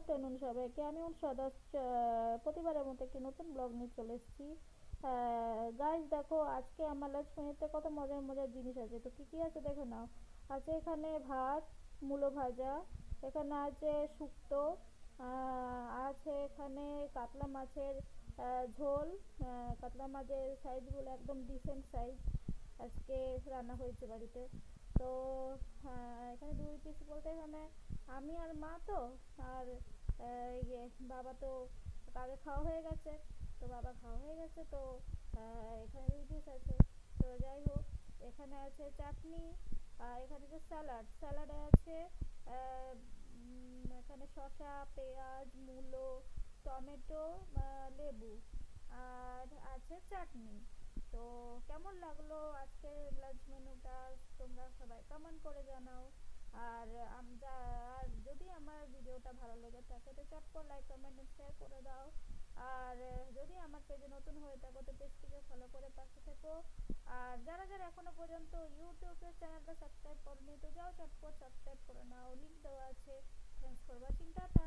Afternoon সবাইকে। আমি উনসাদাস প্রতিবারের মতো একটি নতুন ব্লগ নিয়ে চলে এসেছি। গাইস দেখো, আজকে আমার লাঞ্চ মেনুতে কত মজার মজার জিনিস আছে। তো কি কি আছে দেখে নাও। আছে এখানে ভাত, মূলো ভাজা, এখানে আছে শুক্তো, আছে এখানে কাতলা মাছের ঝোল। কাতলা মাছের সাইজগুলো একদম ডিসেন্ট সাইজ আজকে রান্না হয়েছে বাড়িতে। তো এখানে দুই পিস বলতে এখানে আমি আর মা তো, আর ইয়ে বাবা তো আগে খাওয়া হয়ে গেছে। তো বাবা খাওয়া হয়ে গেছে তো এখানে দুই পিস আছে। তো যাই হোক, এখানে আছে চাটনি, আর এখানে যে স্যালাডে আছে এখানে শসা, পেঁয়াজ, মূলো, টমেটো, লেবু, আর আছে চাটনি। তো কেমন লাগলো আজকের লাঞ্চ মেনুটা তোমরা সবাই কমেন্ট করে জানাও। আর আর যদি আমার ভিডিওটা ভালো লেগে থাকে তো চটপট লাইক কমেন্ট শেয়ার করে দাও। আর যদি আমার পেজে নতুন হয়ে থাকো তো পেজটিকে ফলো করে পাশে থেকো। আর যারা যারা এখনো পর্যন্ত ইউটিউবের চ্যানেলটা সাবস্ক্রাইব করনি তো যাও চটপট সাবস্ক্রাইব করে নাও, লিংক দেওয়া আছে। Thanks for watching, tata.